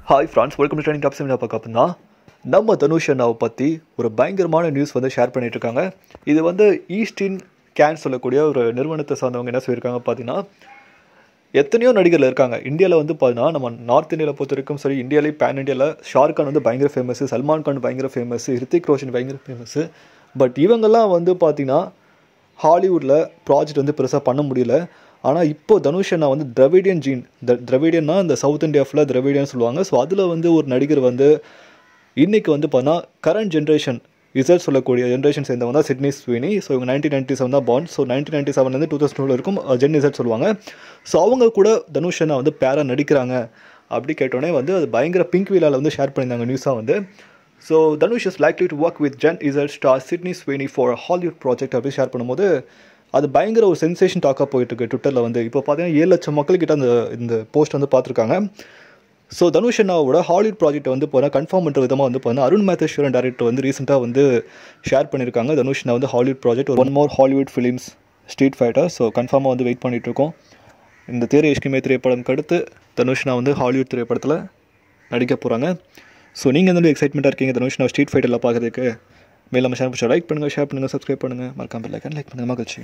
Hi friends, welcome to trending tops. என்ன பார்க்க அப்படின்னா, நம்ம தனுஷ் அண்ணாவை பற்றி ஒரு பயங்கரமான நியூஸ் வந்து ஷேர் பண்ணிட்டு இருக்காங்க. இது வந்து ஈஸ்டின் கேன் சொல்லக்கூடிய ஒரு நிறுவனத்தை சார்ந்தவங்க என்ன சொல்லியிருக்காங்க பார்த்தீங்கன்னா, எத்தனையோ நடிகர்கள் இருக்காங்க இந்தியாவில் வந்து பார்த்தீங்கன்னா, நம்ம நார்த் இந்தியாவில் பொறுத்த வரைக்கும் சரி, இந்தியாவிலே பேன் இந்தியாவில் ஷாருக் கான் வந்து பயங்கர ஃபேமஸ், சல்மான் கான் பயங்கர ஃபேமஸ், ஹிருத்திக் ரோஷன் பயங்கர ஃபேமஸ். பட் இவங்கெல்லாம் வந்து பார்த்தீங்கன்னா ஹாலிவுட்டில் ப்ராஜெக்ட் வந்து பெருசாக பண்ண முடியல. ஆனால் இப்போது தனுஷ் அண்ணா வந்து திராவிடியன் ஜீன், திராவிடியன்னா இந்த சவுத் இந்தியா ஃபுல்லாக திராவிடியன் சொல்லுவாங்க. ஸோ அதில் வந்து ஒரு நடிகர் வந்து இன்றைக்கி வந்து பார்த்தீங்கன்னா கரண்ட் ஜென்ரேஷன் இசட் சொல்லக்கூடிய ஜென்ரேஷன் சேர்ந்தவங்க தான் சிட்னி ஸ்வீனி. ஸோ இவங்க 1997 தான் பார்ன். ஸோ 1997 2002 இருக்கும் ஜென் இசட் சொல்லுவாங்க. ஸோ அவங்க கூட தனுஷ் அண்ணா வந்து பேராக நடிக்கிறாங்க அப்படி கேட்டோடனே வந்து அது பயங்கர பிங்க் வீலால் வந்து ஷேர் பண்ணியிருந்தாங்க நியூஸாக வந்து. So Dhanush is likely to work with Gen Z star Sydney Sweeney for Hollywood project அப்படி ஷேர் பண்ணும்போது அது பயங்கர ஒரு சென்சேஷன் டாக்காக போயிட்டுருக்கு ட்விட்டரில் வந்து. இப்போ பார்த்தீங்கன்னா 7 லட்சம் மக்கள்கிட்ட இந்த போஸ்ட் வந்து பார்த்துருக்காங்க. ஸோ தனுஷ் அண்ணாவோட ஹாலிவுட் ப்ராஜெக்ட் வந்து போனால் கன்ஃபார்ம் பண்ணுற விதமாக வந்து பார்த்தீங்கன்னா அருண் மேத்தேஸ்வரன் டேரக்டர் வந்து ரீசெண்டாக வந்து ஷேர் பண்ணியிருக்காங்க. தனுஷ் அண்ணா வந்து Hollywood project one more Hollywood films street fighter. So கன்ஃபார்மாக வந்து வெயிட் பண்ணிகிட்ருக்கோம். இந்த தேரை இஷ்கிமே திரைப்படம் அடுத்து தனுஷ் அண்ணா வந்து ஹாலிவுட் திரைப்படத்தில் நடிக்க போகிறாங்க. ஸோ நீங்கள் எந்த எக்ஸைட்மெண்ட்டாக இருக்கீங்க தனுஷ் அண்ணா ஸ்ட்ரீட் ஃபைட்டரில் பார்க்குறதுக்கு? மேலே நம்ம சேனல் லைக் பண்ணுங்கள், ஷேர் பண்ணுங்கள், சப்ஸ்கிரைப் பண்ணுங்கள், மறக்காம பெல் ஐகான் லைக் பண்ணுங்கள். மகிழ்ச்சி.